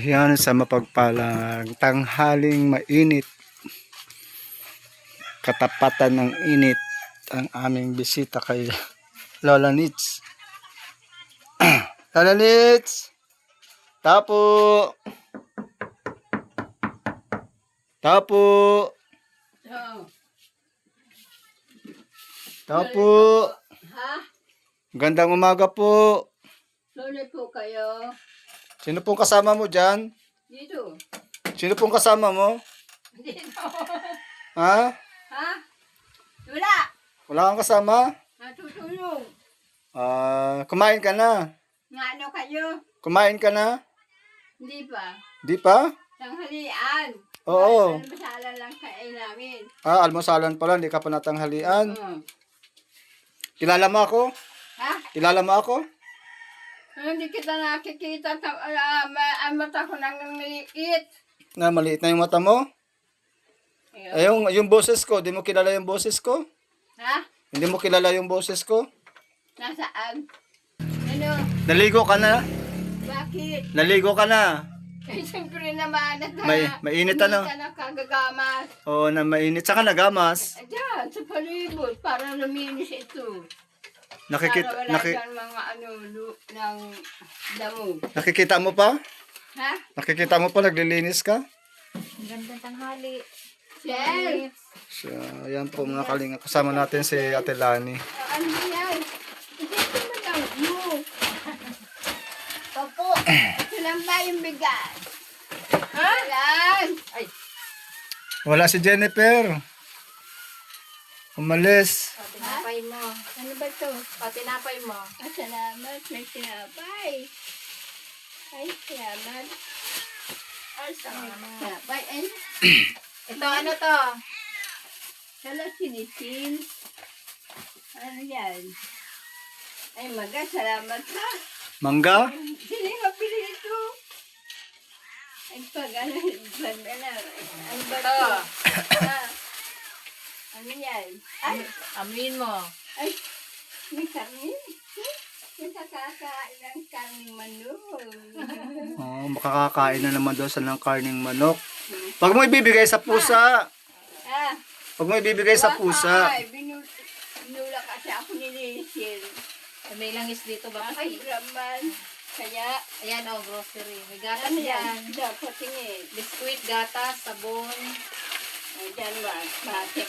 Ayan, sa mapagpalang tanghaling mainit, katapatan ng init, ang aming bisita kay Lola Nits. Lola Nits! Tapo! Tapo! Oh, Tapo! ha? Gandang umaga po. Lola po kayo? Sino pong kasama mo dyan? Dito. Sino pong kasama mo? Dito. Ha? Ha? Wala. Wala kang kasama? Natutulog. Kumain ka na? Nga ano kayo? Kumain ka na? Hindi pa. Di pa? Tanghalian. Oo. Almasalan lang kain namin. Almosalan pala, hindi ka pa natanghalian. Kilala mo ako? Ha? Kilala mo ako? Hindi kita nakikita. Ang mata ko nang maliit. Na maliit na yung mata mo? Ay, yung boses ko, di mo kilala yung boses ko? Ha? Hindi mo kilala yung boses ko? Nasaan? Ano? Naligo ka na? Bakit? Naligo ka na? Eh, siyempre naman. Mainit ano? Hindi ka nakagagamas. Oo, na mainit. Saka nagamas. Diyan, sa palibot, para luminis ito. Nakikita, Para wala dyan mga ng damo. nakikita mo pa? Ha? Nakikita mo pa, naglilinis ka? Ang gandang tanghali. Sel! So, ayan po mga kalinga. Kasama natin si Ate Lani. Ano yan? Ito mo lang mo. Opo. Ito lang ba yung bigas? Ha? Lang. Ay. Wala si Jennifer. Umalis. Patinapay mo. Ano ba ito? Patinapay mo. Salamat. May sinapay. Ay, salamat. Ay, sinapay. Ay, Ito ano to? Hello, sinisin. Ano yan? Ay, maga, salamat ha. Mangga? Sino yung mapili ito? Ay, pag ano ba ito? Ah, ano yan? Ay, Amin mo. ay, may karne. May nakakain ng karning manok. Oh, makakakain na naman daw sa ng karning manok. Pag mo ibibigay sa pusa. Ah, Pag mo ibibigay sa pusa. Ay, binula kasi ako nilisin. May langis dito ba? Ay, raman. Kaya, Ayan o, grocery. May gatas ano yan. yan? Dapat tingin. Biskuit, gatas, sabon. Ay, dyan ba? Bakit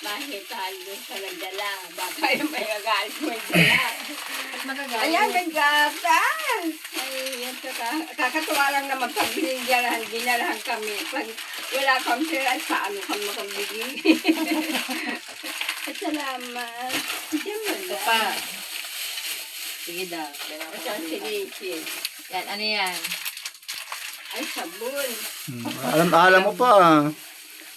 mahital doon sa nagdala. Baka yung may agalit mo yung dala. At magagalit. Ayan, naggatas! Ay, yan kakatuwa lang na magpabilihan, dinalahan kami. Pag wala kang pera, paano kang makabili? At salamat. Diyan mo Ito pa. Sige daw. At ang silisin. Yan, ano yan? Ay, sabon. Alam mo pa.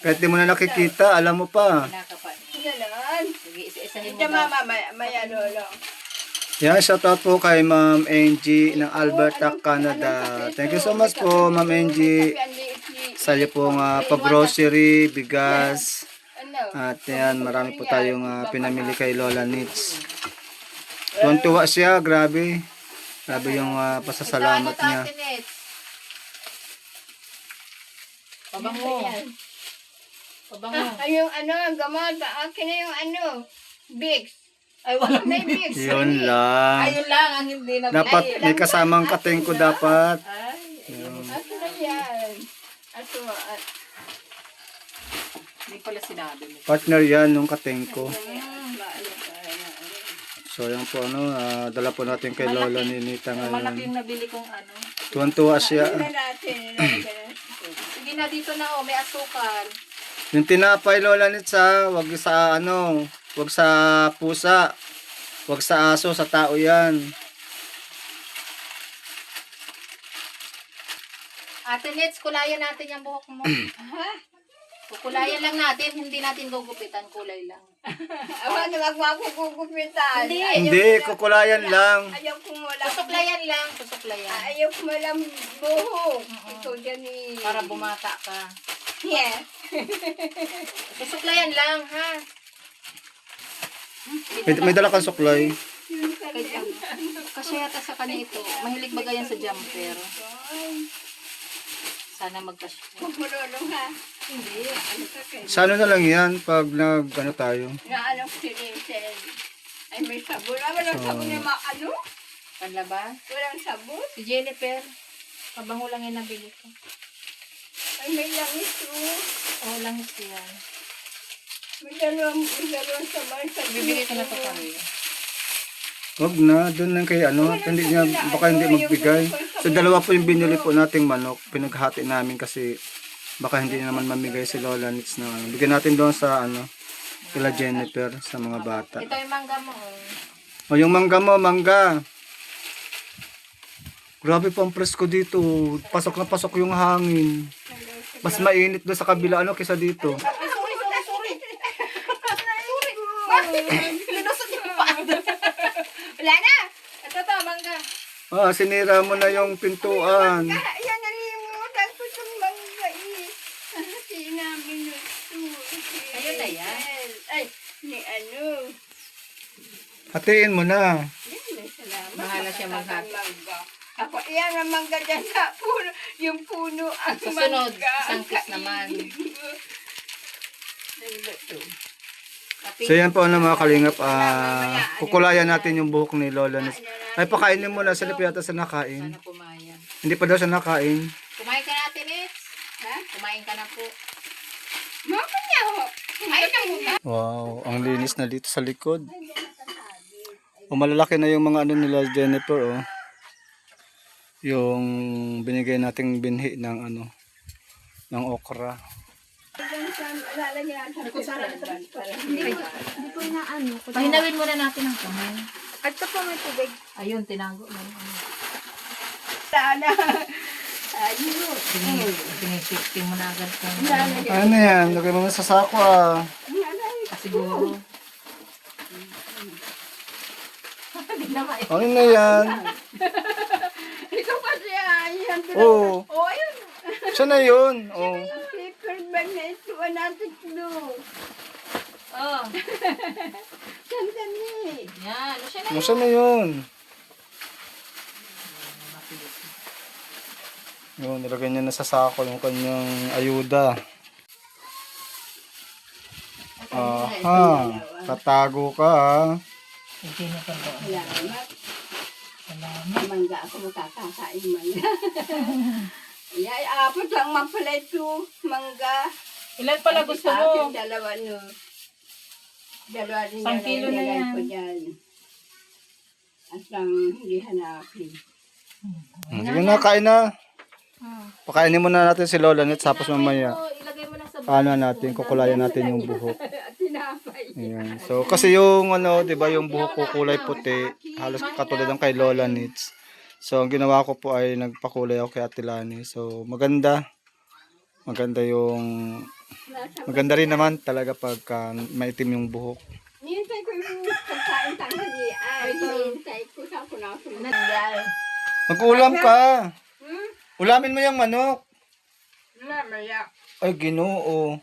Kahit di mo na nakikita, alam mo pa. Kinakapat. Ganon. Sige, isa-isahin mo Diyan, daw. mama, maya lolo. Yan, shout out po kay Ma'am Angie ng Alberta, Canada. Thank you so much po, Ma'am Angie. Sa iyo pong pag-grocery, bigas. Ano? At yan, marami po tayong pinamili kay Lola Nits. Tuwan-tuwa siya, grabe. Grabe yung pasasalamat Ito, ano niya. to, Ate Nets? Pabango. Pabango. Ay, yung ano, gamot. Akin na yung ano, Vicks. Ay, wala. May Vicks. Yun lang. Ayun lang ang hindi na Dapat may kasamang katengko dapat. Ay, Ato na yan. Ato, hindi pala sinabi mo. Partner yan nung katengko. maano pa. So yan po dala po natin kay Lola Ninita Malaking ngayon. nabili kong ano. Tuwan-tuwa siya. Ano natin, Sige na, dito na oh, may asukal. Yung tinapay Lola Nitsa, wag sa wag sa pusa. Wag sa aso, sa tao yan. Ate Nets, kulayan natin yung buhok mo. Ha? Kukulayan lang natin, hindi natin gugupitan, kulay lang. Ano, wag mo ako gugupitan. Hindi. Hindi, kukulayan lang. Ayaw ko wala. Susuklayan lang, susuklayan. Ayaw ko walang buhok. Ikaw dyan eh. Para bumata ka. Yeah. Susuklayan lang, ha? May dala kang suklay. Kasi yata sa kanya ito, mahilig ba yan sa jumper? Sana magkasya. Huwag mo lulong ha. Hindi. Ano ka kayo? Sa ano na lang yan pag ano tayo. Na ano sinisel. Ay may sabon. Ah, walang sabon na ano? Panlabas. Walang sabon? Si Jennifer. Pabango lang yung nabili ko. Ay may langis oh. Oo lang yan. May dalawang sabon sa Bibigay ko na to kami. Wag na, doon lang kay ano, hindi niya, baka hindi magbigay. So dalawa po yung binili po nating manok, pinaghati namin kasi baka hindi naman mamigay si Lola Nits na ano. Bigyan natin doon sa ano, kila Jennifer, sa mga bata. Ito yung mangga mo. O yung mangga mo, mangga. Grabe po ang presko dito, pasok na pasok yung hangin. Mas mainit doon sa kabila ano kaysa dito. Ay, sorry. Linusot yung paa. Wala na! Ito to, mangga. Ah, sinira mo na yung pintuan. Yan, nalimutan ko itong mangga eh. Sinabi nyo ito. Ayun na yan. Ay, ni ano. Hatiin mo na. Yan, may salamat. Bahala siya Nakatapang maghati. mangga. Ako, iyan ang mangga dyan sa puno. Yung puno ang Susunod, mangga. isang kiss naman. Nagluto. Tapi, So yan po ano mga kalingap, kukulayan natin yung buhok ni Lola Nits. Ay pakainin mo na, sila pa yata sa nakain. sana pumaya. Hindi pa daw siya nakain. Kumain ka natin, Nits. Ha? Kumain ka na po. Mama niya ho. Ay, na muna. Wow, ang linis na dito sa likod. O malalaki na yung mga ano nila Jennifer oh. Yung binigay nating binhi ng ano ng okra. Lalagyan natin sa palaban para hindi Pahinawin muna natin ang kamay. At ito po may tubig. Ayun, tinago na. Sana. Ayun. Sinisipting mo na agad kung Ano yan? Lagay mo na sa sako ah. siguro. Hindi na ma- Ano na yan? Ito kasi yan. Oo. Oh, ayun. Siya na yun. Oh. Paper bag na ito. Natin ito. Oh, Sandali. yan. Ano siya na? Ano siya na yun? Yun, nilagay niya na sa sako yung kanyang ayuda. Aha, tatago ka ah. Hindi na pa ba? Salamat. Mangga ako makakakain mangga. Ay, apat lang man pala ito. Mangga. Ilan pala gusto Sa mo? akin, dalawa no. Dalawa rin Isang kilo na nilagay yan. ko dyan. At lang hindi hanapin. Sige na, kain na. Pakainin muna natin si Lola Nits tapos mamaya. Ilagay mo lang sa Paano natin, kukulayan natin yung buhok. At tinapay. Ayan. So, kasi yung ano, 'di ba, yung buhok ko kulay puti, halos katulad ng kay Lola Nits. So, ang ginawa ko po ay nagpakulay ako kay Ate Lani. So, maganda. Maganda rin naman talaga pagka maitim yung buhok. Nihintay ko yung pagkain tanghali. Ay, nihintay ko sa punaso. Nangyay. Mag-ulam ka. Hmm? Ulamin mo yung manok. Mamaya. Ay, Ginoo.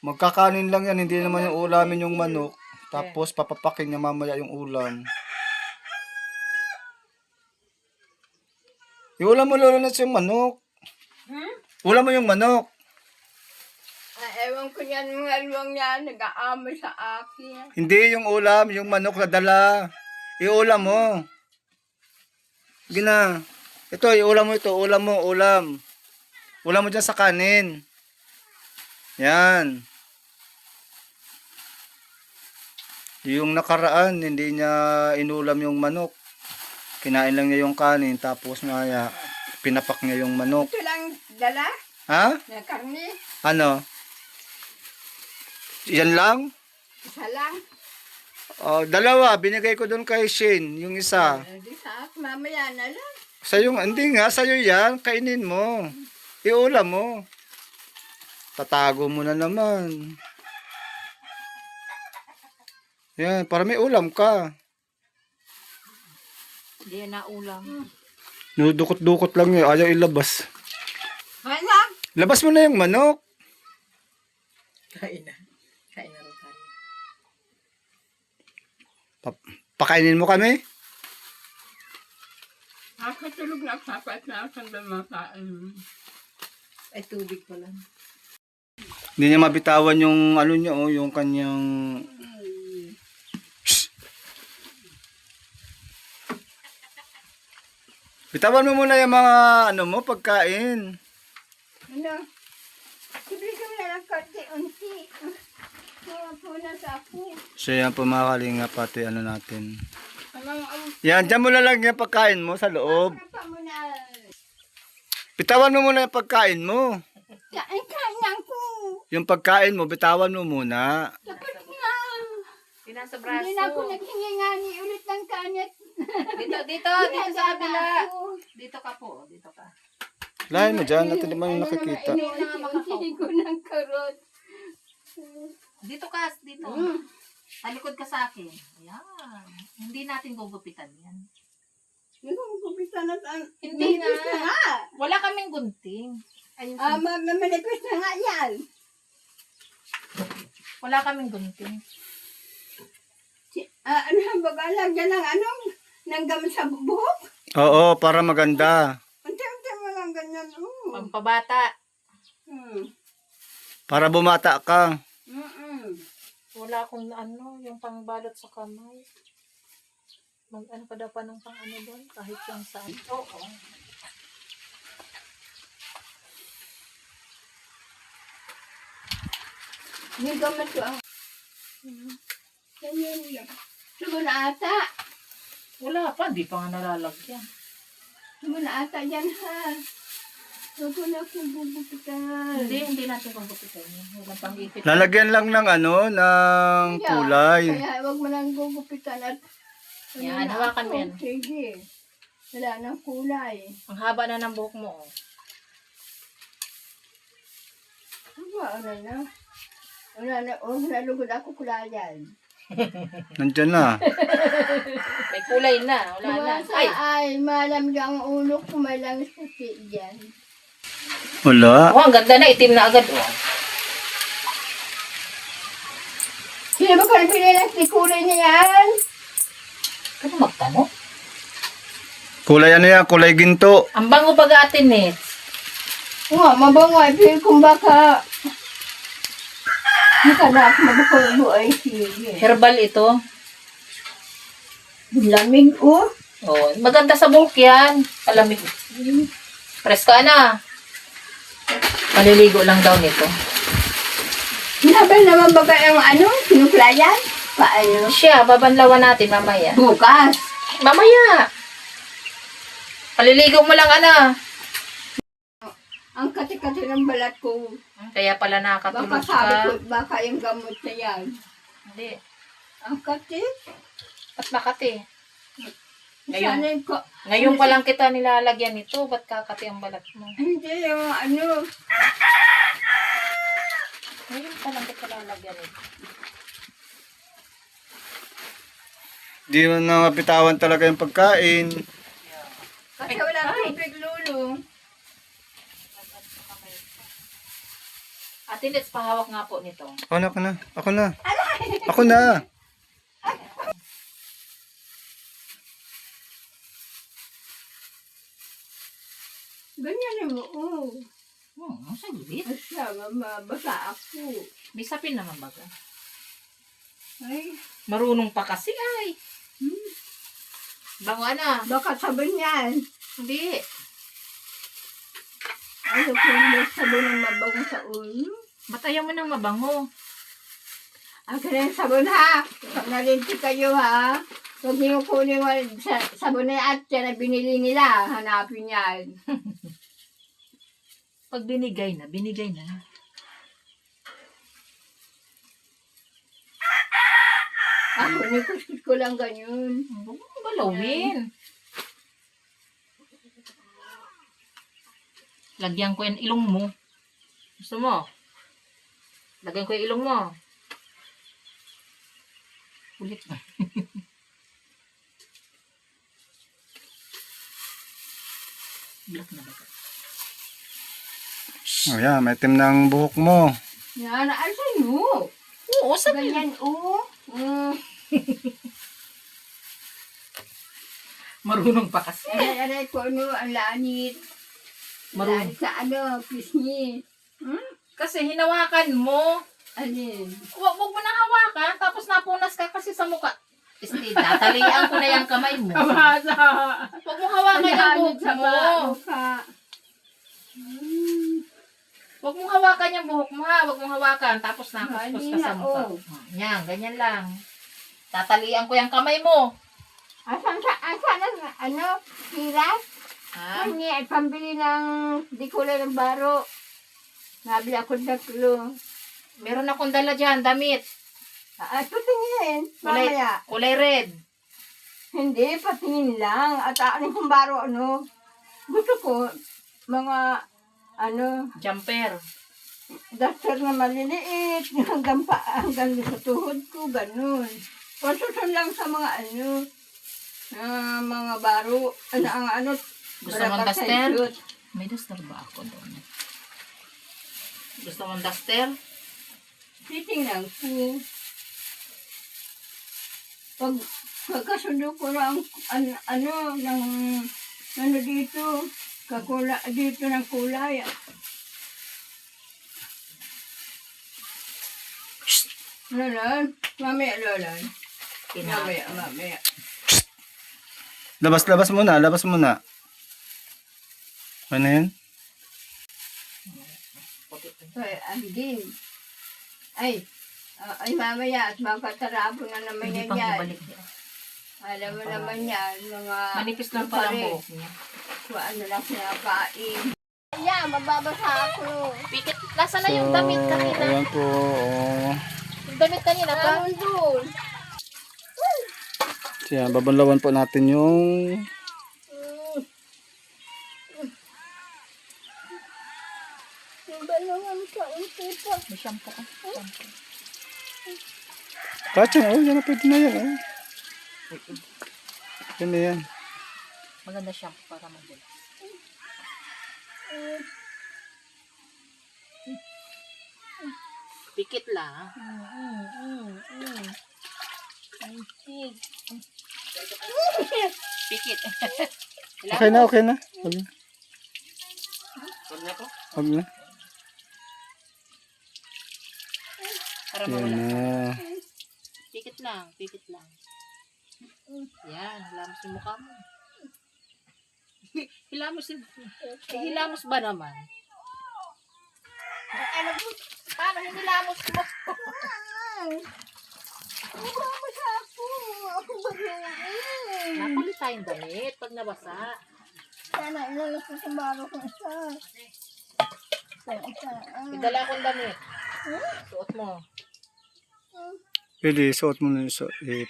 Magkakanin lang yan, hindi naman yung ulamin yung manok. Tapos papapakin niya mamaya yung ulam. Iulam mo Lola Nits yung manok. Hmm? Ulam mo yung manok. Ewan ko yan mga luwang yan. Nag-aamoy sa akin. Hindi yung ulam, yung manok na dala. Iulam mo. Gina. Ito, iulam mo ito. Ulam mo, ulam. Ulam mo dyan sa kanin. Yan. Yung nakaraan, hindi niya inulam yung manok. Kinain lang niya yung kanin, tapos maya, pinapak niya yung manok. Ito lang dala Ha? na karne. Ano? Yan lang? Isa lang. Oh, dalawa, binigay ko doon kay Shane, yung isa. Di sa akin, mamaya na lang. Sa'yo, hindi nga, sa'yo yan, kainin mo. Iulam mo. Tatago mo na naman. Yan, para may ulam ka. Hindi na ulam. Nudukot-dukot lang yun, ayaw ilabas. Ay lang. Labas mo na yung manok. Kain na. Kain na rin tayo. Pakainin mo kami. Ha? Nakakatulog na ako at nakakandamakain. Ay, tubig ko lang. Hindi niya mabitawan yung ano niya, oh, yung kanyang... Bitawan mo muna yung mga ano mo, pagkain. Ano? Ibigay mo na lang konti-unti. Mga puna sa ako. So yan po mga kalinga, pati ano natin. Anong ang Yan, dyan mo na lang yung pagkain mo sa loob. pa mo na? Bitawan mo muna yung pagkain mo. Kain ko. Yung pagkain mo, bitawan mo muna. Dapat na. Pinasa Hindi na ako naghingi nga ni ulit ng kanit. Dito sa kabila. Dito ka po, dito ka. Lahin mo dyan, natin naman yung nakikita. Hindi ko ng karot. Dito ka, dito. Talikod ka sa akin. Ayan. Hindi natin gugupitan yan. Hindi ko kupitan at ang... Hindi na. Manipis na nga. Wala kaming gunting. Ayun. Manipis na nga yan. Wala kaming gunting. Ano ang babalag dyan ng anong? Nang gamit sa buhok? Oo, para maganda. Unti-unti mo lang ganyan. Pampabata. Para bumata ka. Wala akong ano, yung pangbalot sa kamay. Ano ka daw pa ng pang ano doon? Kahit yung saan. Oo. Yung gamit ko ang... Ganyan lang. Sumo na ata. Wala pa, di pa nga nalalagyan. Sumo na ata dyan ha. Huwag ko na akong bubukitan. Hindi natin gugupitan yun. Walang pang-ipit. Lalagyan lang ng ano, ng kulay. Kaya huwag mo lang gugupitan at... Yan, hawakan mo yan. Sige. Wala nang kulay. Ang haba na ng buhok mo. Oh. Ano na? Wala na. Nalugod ako kulayan. Nandyan na. May kulay na. Wala na. Ay! Ay, malamgang ang ulo ko. May langis kasi dyan. Wala. Oh, ang ganda na. Itim na agad. Oh. Sino ba ka pinilang si kulay niya yan? Ano magtanong? Kulay ano yan? Kulay ginto. Ang bango pag atin eh. Oo, mabango. Ay, feel kung baka... Hindi ka na ako mabukulo ay sige. Herbal ito. Lamig oh. Oh, maganda sa buhok yan. Palamig. Preska na. Paliligo lang daw nito. Hinabal naman ba yung ano? Sinuklayan? Paano? Siya, babanlawan natin mamaya. Bukas. Mamaya. Paliligo mo lang, ana. Ang kati-kati ng balat ko. Kaya pala Baka nakatulog sabi ko, ka. baka yung gamot na yan. Hindi. Ang kati? At Makati. Ngayon, Sana yung ko... ngayon pa lang kita nilalagyan nito. Ba't kakati ang balat mo? Hindi, yung ano... Ngayon pa lang kita lalagyan nito. Di mo na mapitawan talaga yung pagkain. Kasi wala tubig, Lulu. Ate, let's pahawak nga po nito. Ako na, ako na. Ako na. Ako na. Ganyan mo, oh. Saglit. Asya, mabasa ako. May sapin naman baga. Ay, Marunong pa kasi ay. Bango na. baka sabon yan. Hindi. Ano kung may sabon ng mabango sa ulo? Ba't ayaw mo nang mabango? Ang kanyang sabon ha. Pag nalinti kayo ha. Huwag niyo kunin sa sabon na yan at yan na binili nila. Hanapin yan. Pag binigay na, binigay na. Ako, nikuskus ko lang ganyan. Huwag mong galawin. Lagyan ko yung ilong mo. Gusto mo? Lagyan ko yung ilong mo. Ulit ba? Black na ba? Oh, yan, may itim ng buhok mo. Yan, ano sa'yo? Oo, sabi. Ganyan, oh. Marunong pa kasi. Aray ko ano, ang lanit. Marunong. Lanit sa ano, pisngi. Kasi hinawakan mo. Alin? Huwag mo nang hawakan, tapos napunas ka kasi sa mukha. Steve, tatalian ko na yung kamay mo. Kamasa. Huwag mo hawakan yung buhok sa mo. mukha. Huwag mong hawakan yung buhok mo ha. Huwag mong hawakan, tapos nakuspos ka sa Kanina, mukha. oh. Yan, ganyan lang. Tatalian ko yung kamay mo. Asan ang ano, hiras? Ha? Mangi, pambili ng di kulay ng baro. Nabili ako tatlo. Meron akong dala dyan, damit. Patingin, Kulay, mamaya. kulay red. Hindi, patingin lang. At ano kung baro ano. Gusto ko, mga, ano, Jumper. duster na maliliit. Hanggang sa tuhod ko, ganun. Pasusun lang sa mga ano, mga baro. Ano, Gusto mong barakat sa duster? ikot. May duster ba ako doon? Gusto mong duster? Titingnan ko. Pagkasundo ko ng ano dito, dito ng kulay. Lolan, mamaya Lolan. Mamaya. Labas muna. Ano yan? Ay, andin. Ay, mamaya at magkatarabo na naman Hindi yan pang yan. ibalik niya. Alam mo naman yan, mga... Manipis lang pala ang buhok niya. Kung ano lang sinakain. Ayan, mababasa ako. Pikit, nasa na yung damit kanina? Ayan po. Oh. Yung damit kanina pa? Ano doon? So, yan, babanlawan po natin yung Yung balungan ka, pa. May shampoo ka. Shampoo. kacang. Oh, yan na, pwede na yan. Oh. Yan na yan. Maganda shampoo para mabilis. Pikit lang. Pikit. Okay na. Wag na. Huwag na po. Wag na. Para Yan mawala. na. Pikit lang. Pikit lang. Yan. Hilamos yung mukha mo. Hilamos ba naman? Ano po? Paano hinilamos mo? Mababasa ako. Ako balungan. Nakulit tayong damit pag nabasa. Sana ilalas ko sa baro ko isa. Idala akong damit. Suot mo. Pwede, suot mo na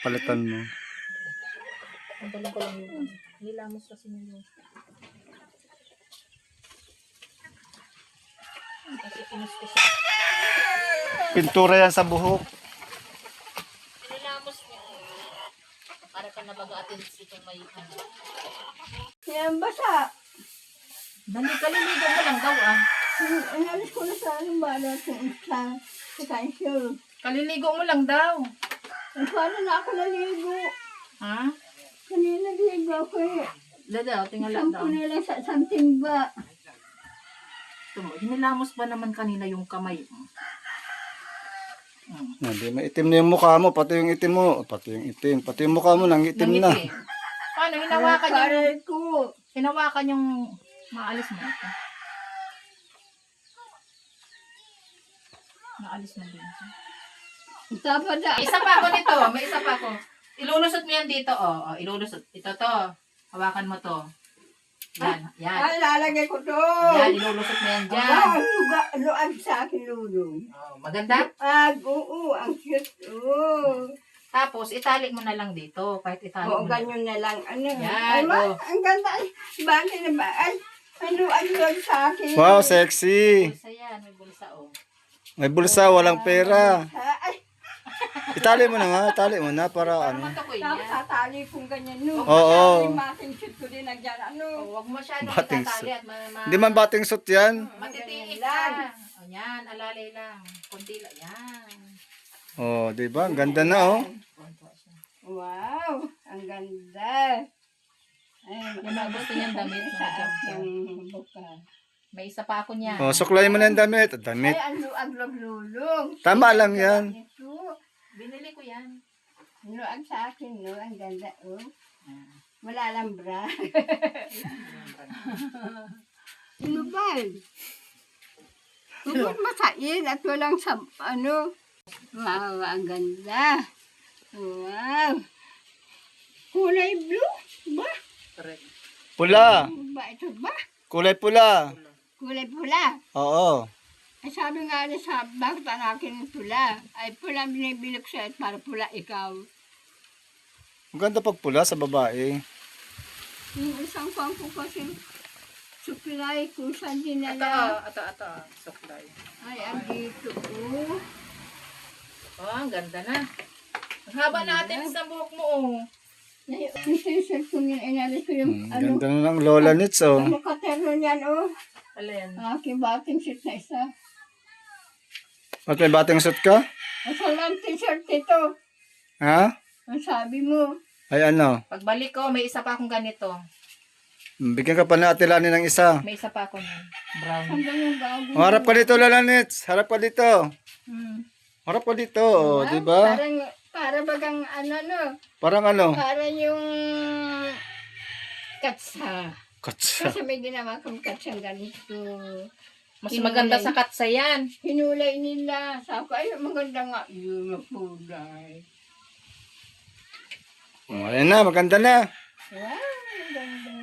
palitan mo. Ang dalang ko lang yun. Hilamos kasi nyo. Kasi pinus ko siya. Pintura yan sa buhok. Nilamos niya. Para ka nabaga atin itong may ano. Yan basa. Dali, kaliligo mo lang daw ah. Inalis ko na sa anong baro kung isa. Sa kansyo. Kaliligo mo lang daw. Paano na ako naligo? Ha? Kanina naligo ako eh. Dada, tingala Isang daw. puno lang sa isang timba. Hinilamos ba naman kanina yung kamay mo? Hindi, maitim na yung mukha mo, pati yung itim mo. Pati yung mukha mo nang itim na. Nangitim. Paano? Hinawakan yung... Aray ko. Hinawakan yung... Maalis mo ito. Maalis mo din ito. Dapat na. Isa pa ako nito. May isa pa ako. Ilulusot mo yan dito. Oh, ilulusot. Ito to. Hawakan mo to. Yan. Yan. Ay, lalagay ko to. Yan. Ilulusot mo yan dyan. Luag sa akin, Lulong. Oh, maganda? Oo, ang cute. Oo. Tapos, itali mo na lang dito. Kahit itali Oo, mo na. ganyan na lang. Ano? Yan, Ay, oh. ang ganda. Ay, bagay na ba? Ay, luag sa akin. Wow, sexy. Bulsa yan. May bulsa oh. May bulsa, walang pera. Ay, Itali mo na para Para ano. matukoy tapos niya. tatali kong ganyan, no? Oo. Yung mating shoot ko din nagyan, ano? Oh, huwag mo masyadong Bating itatali suit. at Hindi man bating suit yan. matitiik Lang. ka. O yan, alalay lang. Kunti lang. Yan. Oh, di ba? Ang ganda na oh. Konti siya. Wow, ang ganda. Yung mga gusto niyang damit, sa mga jumper. aking buka. May isa pa ako niya. Oh, suklay mo na yung damit. Damit. Ay, ano ang lulong. Tama lang yan. Ito. Binili ko yan. Ano ang sa akin, no? Ang ganda, oh. Wala lang bra. Ano ba? Huwag masain at walang ano. Wow, ang ganda. Wow. Kulay blue? Ba? Correct. Pula. Ba ito ba? Kulay pula. Kulay pula. Oo. Ay sabi nga niya sa bakit ang akin ng pula? Ay pula binibilog siya at para pula ikaw. Ang ganda pag pula sa babae. Yung isang kwampo kasi supply kung saan dinala. Ito. Supply. Ay, ang dito. Oh. Oh, ang ganda na. Ang haba natin sa buhok mo, oh. Isisit ko yun, inalis ko yung ano. Ganda na ng Lola Nits, oh. Ano katerno niyan, oh. Alin? Ang aking bating suit na isa. At may bating suit ka? Ang salang t-shirt ito. Ha? Ang sabi mo. Ay ano? Pagbalik ko, may isa pa akong ganito. Bigyan ka pa na Ate Lani ng isa. May isa pa ako niyan. Brown. Hanggang yung bago. Oh, harap ka dito, Lola Nits. Harap ka dito. Hmm. Harap ka dito, oh, di ba? Para bagang ano, no? Parang ano? Para yung katsa. Katsa. Kasi may ginawa kong katsang ganito. Mas maganda sa katsa yan. Hinulay nila. Sabi ko, ay, maganda nga. Yun ang kulay. Oh, ayan na, maganda na. Wow, maganda.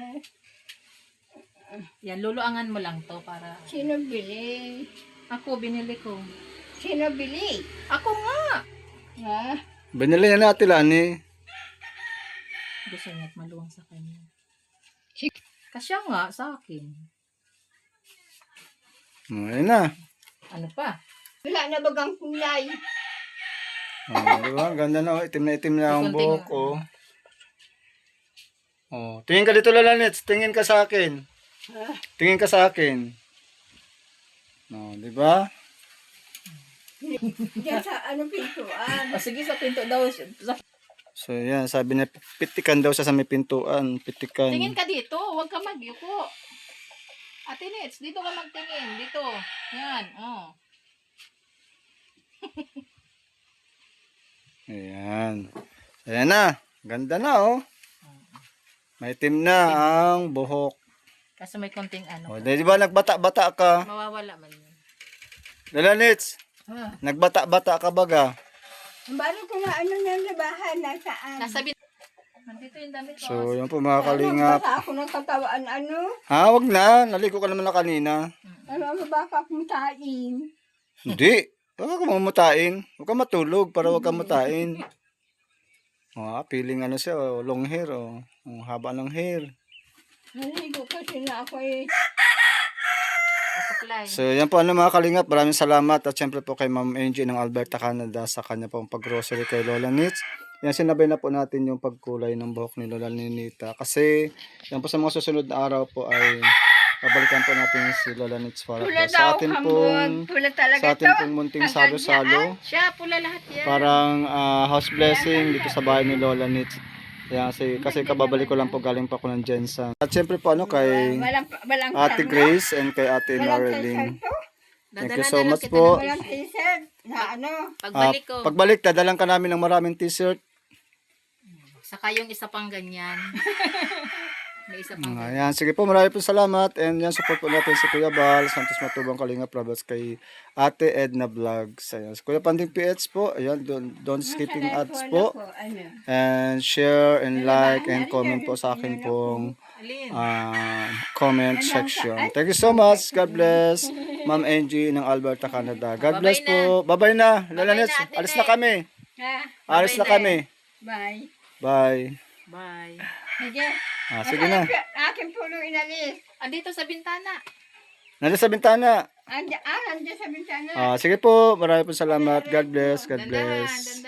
Yan, luluangan mo lang to para... Sino bili? Ako, binili ko. Sino bili? Ako nga! Ha? Binili na Ate Lani. Gusto niya at maluwang sa kanya. Kasya nga sa akin. Oh, ayan na. Ano pa? Wala na bagang kulay. Oh, di ba? Ganda na, oh. Itim na ang buhok, oh. Oh, tingin ka dito, Lola Nits. Tingin ka sa akin. Ha? Tingin ka sa akin. No, di ba? Diyan sa ano pintuan. O sige, sa pinto daw. So, yan. Sabi niya, pitikan daw sa may pintuan. Pitikan. Tingin ka dito. Huwag ka magyuko. Ate Nets, dito ka magtingin. Dito. Yan. Oh. Ayan. Ayan na. Ganda na, oh. May itim na ang buhok. Kaso may konting ano. O, di ba nagbata-bata ka? Mawawala man yun. Lola Nits, Ha? nagbata-bata ka baga? Balo ko na ano na labahan nasaan. Nasa nandito yung damit ko. So, yan po mga kalingap. Basta ako ng katawaan ano. Ha, wag na. Naligo ka naman na kanina. Ano baka akong tain. Hindi. Huwag ka mumutain. Huwag ka matulog para huwag ka mutain. Feeling ano siya, oh, long hair, oh. Ang haba ng hair. Naligo kasi na ako eh. Supply. So, yan po mga kalingap. Maraming salamat. At syempre po kay Ma'am Angie ng Alberta, Canada sa kanya pong pag-grocery kay Lola Nits. Yan, sinabay na po natin yung pagkulay ng buhok ni Lola Ninita. Kasi, yan po sa mga susunod na araw po ay babalikan po natin si Lola Nits para po Pula sa daw atin hambog. pong Pula talaga sa atin to. pong munting Hanggang salo-salo. Siya, pula lahat yan. Parang house blessing dito sa bahay ni Lola Nits. Yan, kasi kababalik ko lang po galing pa ko ng Jensen. At syempre po kay Walang Ate sarno. Grace and kay Ate Walang Marilyn. t-shirt to. Thank Dadala you so na lang much kita po. ng- Walang t-shirt. Na ano. Pagbalik ko. Pagbalik, dadalang ka namin ng maraming t-shirt. Saka yung isa pang ganyan. May isa pang ganyan. Ayan, sige po, marami po salamat. And yan, support po natin si Kuya Bal, Santos Matubang Kalinga Pravats, kay Ate Edna Vlogs. Ayan, si Kuya Panding PH po. Ayan, don't skipping ads po. Ano? And share and like and comment po sa akin pong Alin? comment section. Thank you so much. God bless. Ma'am Angie ng Alberta, Canada. God bless po. Bye-bye na. Lola Bye-bye Nets, na, Ate alis na Nets. kami. Ha? Alis na kami. Bye. Bye. Bye. Sige. Sige na. Aking pulo inalis. Andito sa bintana. Nandun sa bintana. Andiyan sa bintana. Sige po. Marami po salamat. God bless. God Dandahan, bless. dandahan.